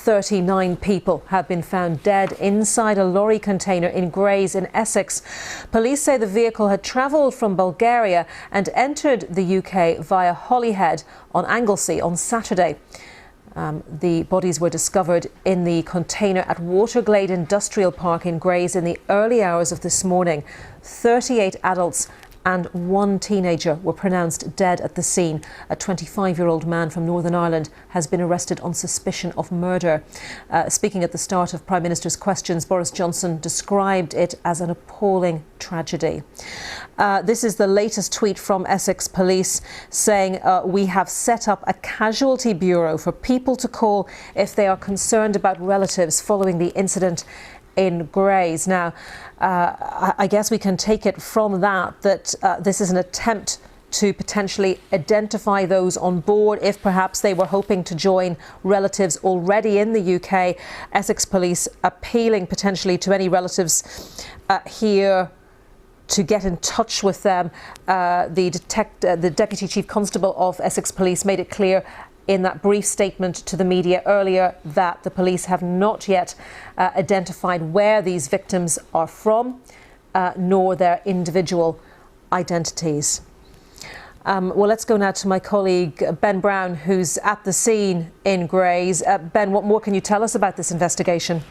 39 people have been found dead inside a lorry container in Grays in Essex. Police say the vehicle had travelled from Bulgaria and entered the UK via Holyhead on Anglesey on Saturday. The bodies were discovered in the container at Waterglade Industrial Park in Grays in the early hours of this morning. 38 adults and one teenager were pronounced dead at the scene. A 25-year-old man from Northern Ireland has been arrested on suspicion of murder. Speaking at the start of Prime Minister's questions, Boris Johnson described it as an appalling tragedy. This is the latest tweet from Essex Police saying, we have set up a casualty bureau for people to call if they are concerned about relatives following the incident in Grays. Now, I guess we can take it from that this is an attempt to potentially identify those on board if perhaps they were hoping to join relatives already in the UK. Essex Police appealing potentially to any relatives here to get in touch with them. The Deputy Chief Constable of Essex Police made it clear in that brief statement to the media earlier that the police have not yet identified where these victims are from, nor their individual identities. Well, let's go now to my colleague Ben Brown, who's at the scene in Grays. Ben, what more can you tell us about this investigation?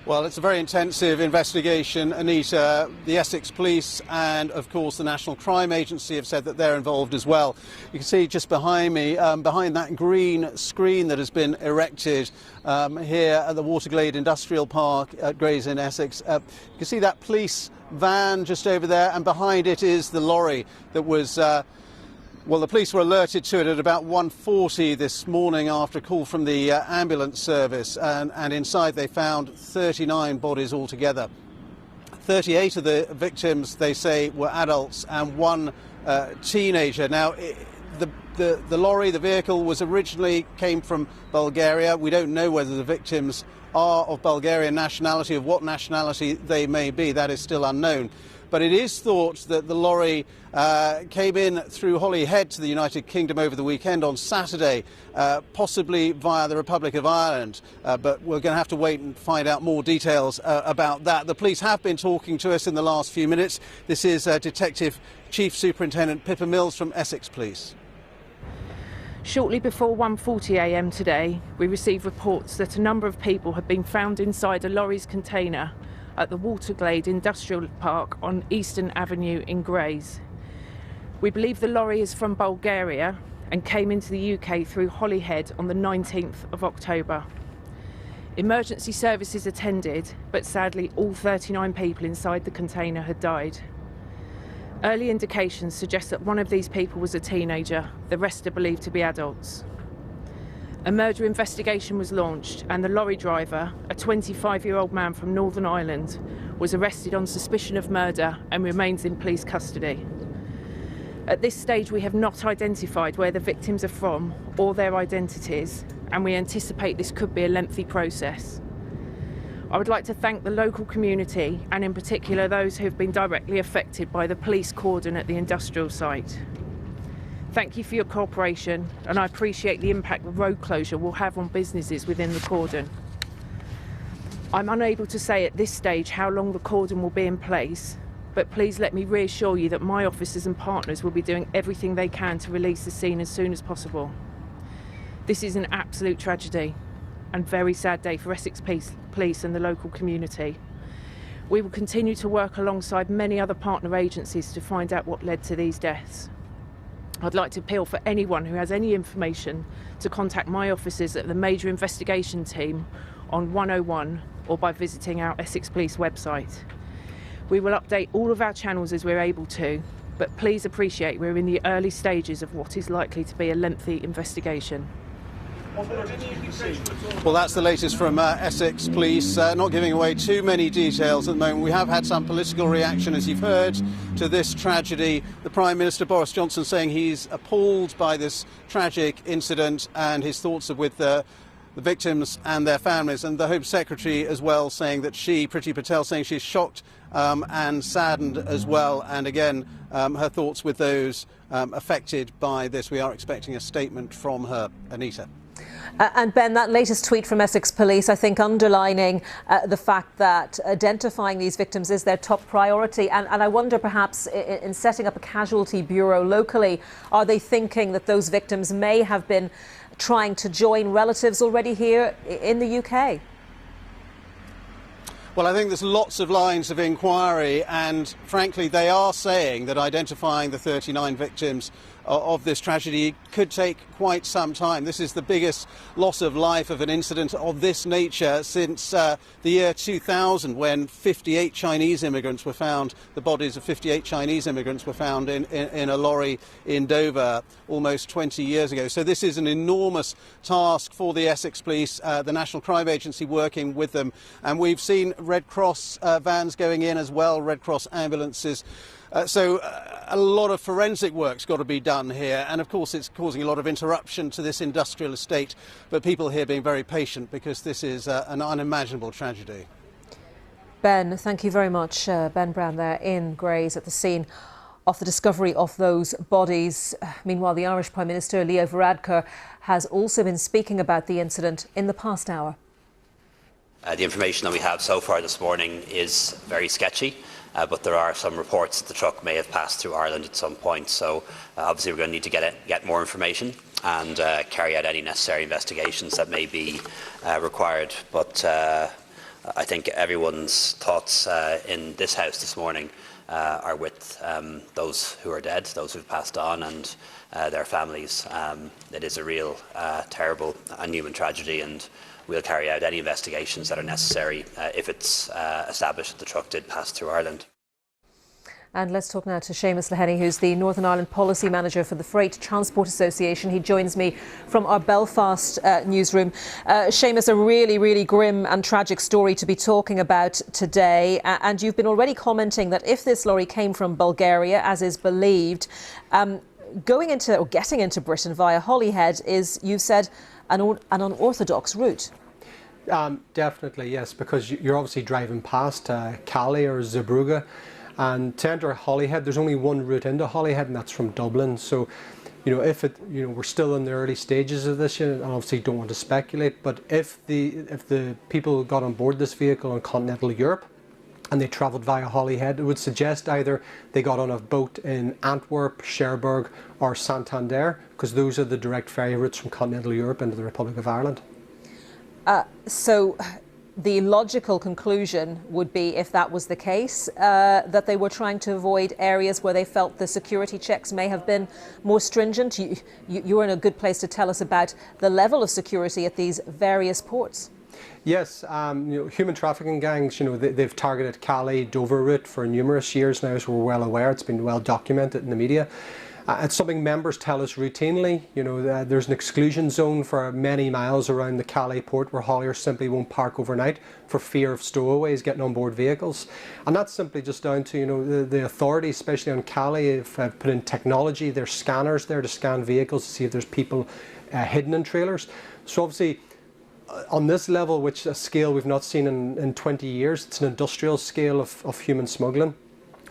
Well, it's a very intensive investigation, Anita. The Essex Police and, of course, the National Crime Agency have said that they're involved as well. You can see just behind me, behind that green screen that has been erected here at the Waterglade Industrial Park at Grays in Essex. You can see that police van just over there, and behind it is the lorry that was well, the police were alerted to it at about 1:40 this morning after a call from the ambulance service, and inside they found 39 bodies altogether. 38 of the victims, they say, were adults and one teenager. Now, the lorry, the vehicle, came from Bulgaria. We don't know whether the victims are of Bulgarian nationality, of what nationality they may be. That is still unknown. But it is thought that the lorry came in through Holyhead to the United Kingdom over the weekend on Saturday, possibly via the Republic of Ireland. But we're going to have to wait and find out more details about that. The police have been talking to us in the last few minutes. This is Detective Chief Superintendent Pippa Mills from Essex Police. Shortly before 1:40 a.m. today, we received reports that a number of people had been found inside a lorry's container at the Waterglade Industrial Park on Eastern Avenue in Grays. We believe the lorry is from Bulgaria and came into the UK through Holyhead on the 19th of October. Emergency services attended, but sadly all 39 people inside the container had died. Early indications suggest that one of these people was a teenager, the rest are believed to be adults. A murder investigation was launched and the lorry driver, a 25-year-old man from Northern Ireland, was arrested on suspicion of murder and remains in police custody. At this stage, we have not identified where the victims are from or their identities, and we anticipate this could be a lengthy process. I would like to thank the local community and in particular those who have been directly affected by the police cordon at the industrial site. Thank you for your cooperation, and I appreciate the impact the road closure will have on businesses within the cordon. I'm unable to say at this stage how long the cordon will be in place, but please let me reassure you that my officers and partners will be doing everything they can to release the scene as soon as possible. This is an absolute tragedy and very sad day for Essex Police and the local community. We will continue to work alongside many other partner agencies to find out what led to these deaths. I'd like to appeal for anyone who has any information to contact my officers at the Major Investigation Team on 101 or by visiting our Essex Police website. We will update all of our channels as we're able to, but please appreciate we're in the early stages of what is likely to be a lengthy investigation. Well, that's the latest from Essex Police, not giving away too many details at the moment. We have had some political reaction, as you've heard, to this tragedy. The Prime Minister, Boris Johnson, saying he's appalled by this tragic incident and his thoughts are with the victims and their families, and the Home Secretary as well saying that Priti Patel, saying she's shocked and saddened as well, and again her thoughts with those affected by this. We are expecting a statement from her. Anita. And Ben, that latest tweet from Essex Police, I think underlining the fact that identifying these victims is their top priority. And I wonder perhaps in setting up a casualty bureau locally, are they thinking that those victims may have been trying to join relatives already here in the UK? Well, I think there's lots of lines of inquiry, and frankly, they are saying that identifying the 39 victims of this tragedy could take quite some time. This is the biggest loss of life of an incident of this nature since the year 2000, when 58 Chinese immigrants were found, the bodies of 58 Chinese immigrants were found in a lorry in Dover almost 20 years ago. So this is an enormous task for the Essex Police, the National Crime Agency working with them. And we've seen Red Cross vans going in as well, Red Cross ambulances. So a lot of forensic work's got to be done here, and of course it's causing a lot of interruption to this industrial estate, but people here being very patient because this is an unimaginable tragedy. Ben, thank you very much. Ben Brown there in Grays at the scene of the discovery of those bodies. Meanwhile, the Irish Prime Minister Leo Varadkar has also been speaking about the incident in the past hour. The information that we have so far this morning is very sketchy. But there are some reports that the truck may have passed through Ireland at some point. So obviously we're going to need to get more information and carry out any necessary investigations that may be required. But I think everyone's thoughts in this House this morning are with those who are dead, those who have passed on, and their families. It is a real terrible and human tragedy, and we'll carry out any investigations that are necessary if it's established that the truck did pass through Ireland. And let's talk now to Seamus Lehenny, who's the Northern Ireland Policy Manager for the Freight Transport Association. He joins me from our Belfast newsroom. Seamus, a really grim and tragic story to be talking about today. And you've been already commenting that if this lorry came from Bulgaria, as is believed, going into or getting into Britain via Holyhead is, you've said, an unorthodox route. Definitely, yes, because you're obviously driving past Calais or Zeebrugge, and to enter Holyhead, there's only one route into Holyhead, and that's from Dublin. So, if we're still in the early stages of this, and obviously don't want to speculate, but if the people got on board this vehicle in continental Europe and they travelled via Holyhead, it would suggest either they got on a boat in Antwerp, Cherbourg or Santander, because those are the direct ferry routes from continental Europe into the Republic of Ireland. So the logical conclusion would be, if that was the case, that they were trying to avoid areas where they felt the security checks may have been more stringent. You're in a good place to tell us about the level of security at these various ports. Yes, human trafficking gangs, they've targeted Calais, Dover route for numerous years now, so we're well aware. It's been well documented in the media. It's something members tell us routinely. There's an exclusion zone for many miles around the Calais port where hauliers simply won't park overnight for fear of stowaways getting on board vehicles. And that's simply just down to, the authorities, especially on Calais, have put in technology. There's scanners there to scan vehicles to see if there's people hidden in trailers. So obviously, on this level, which a scale we've not seen in 20 years, it's an industrial scale of human smuggling,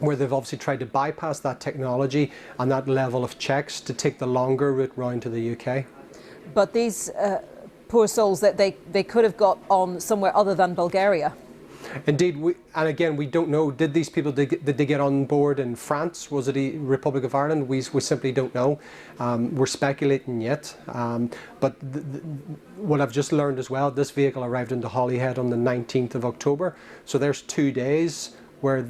where they've obviously tried to bypass that technology and that level of checks to take the longer route round to the UK. But these poor souls, that they could have got on somewhere other than Bulgaria. Indeed, and again, we don't know, did these people, did they get on board in France? Was it the Republic of Ireland? We simply don't know. We're speculating yet. But what I've just learned as well, this vehicle arrived into Holyhead on the 19th of October. So there's 2 days where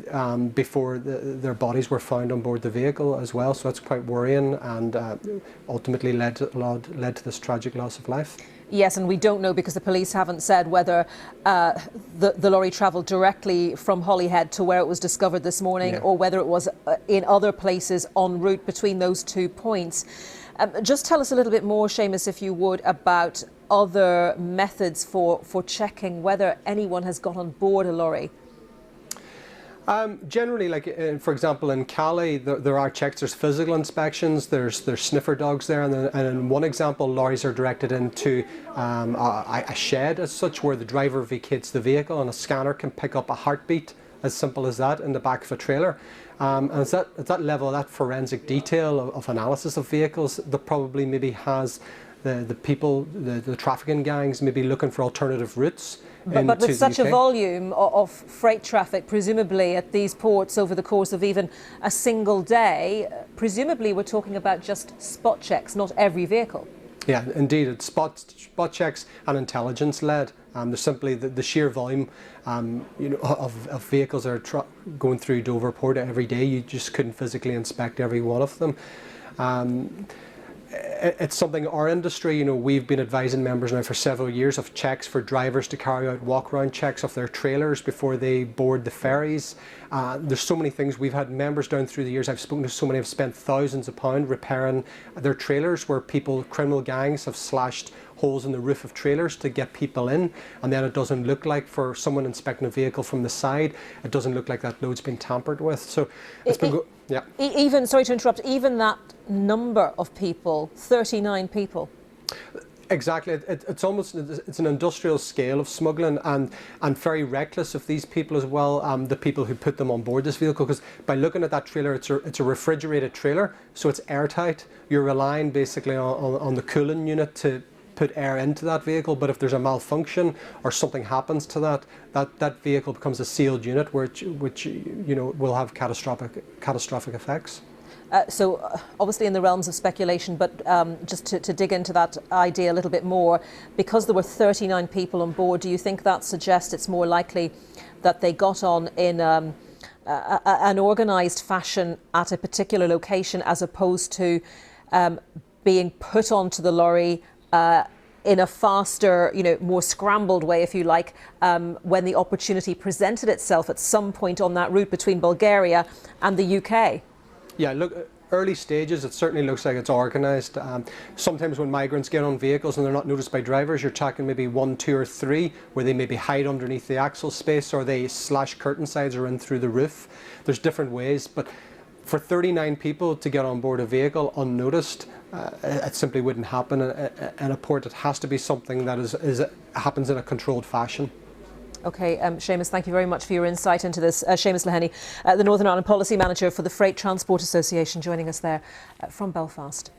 before their bodies were found on board the vehicle as well. So that's quite worrying, and ultimately led to this tragic loss of life. Yes, and we don't know, because the police haven't said whether the lorry travelled directly from Holyhead to where it was discovered this morning, or whether it was in other places en route between those 2 points. Just tell us a little bit more, Seamus, if you would, about other methods for checking whether anyone has got on board a lorry. Generally, like for example in Calais, there are checks. There's physical inspections. There's sniffer dogs there, and in one example, lorries are directed into a shed as such, where the driver vacates the vehicle, and a scanner can pick up a heartbeat, as simple as that, in the back of a trailer. And it's at that level, that forensic detail of analysis of vehicles, that probably maybe has the people, the trafficking gangs may be looking for alternative routes. But with such a volume of freight traffic, presumably at these ports over the course of even a single day, presumably we're talking about just spot checks, not every vehicle. Yeah, indeed, it's spot checks and intelligence led. There's simply the sheer volume, of vehicles that are going through Dover Port every day. You just couldn't physically inspect every one of them. It's something our industry, we've been advising members now for several years of checks for drivers to carry out walk-around checks of their trailers before they board the ferries. There's so many things. We've had members down through the years, I've spoken to so many, have spent thousands of pounds repairing their trailers where criminal gangs have slashed holes in the roof of trailers to get people in, and then it doesn't look like, for someone inspecting a vehicle from the side, it doesn't look like that load's been tampered with. So it's been yeah. Even, sorry to interrupt, even that number of people, 39 people. Exactly, it's almost, it's an industrial scale of smuggling, and very reckless of these people as well, the people who put them on board this vehicle, because by looking at that trailer, it's a refrigerated trailer, so it's airtight. You're relying basically on the cooling unit to put air into that vehicle, but if there's a malfunction or something happens to that vehicle becomes a sealed unit, which will have catastrophic effects. So obviously in the realms of speculation, but just to dig into that idea a little bit more, because there were 39 people on board, do you think that suggests it's more likely that they got on in an organised fashion at a particular location, as opposed to being put onto the lorry in a faster, more scrambled way, if you like, when the opportunity presented itself at some point on that route between Bulgaria and the UK? Yeah, look, early stages, it certainly looks like it's organised. Sometimes when migrants get on vehicles and they're not noticed by drivers, you're talking maybe 1, 2 or 3, where they maybe hide underneath the axle space, or they slash curtain sides or in through the roof. There's different ways, but for 39 people to get on board a vehicle unnoticed, it simply wouldn't happen in a port. It has to be something that happens in a controlled fashion. Okay, Seamus, thank you very much for your insight into this. Seamus Leheny, the Northern Ireland Policy Manager for the Freight Transport Association, joining us there from Belfast.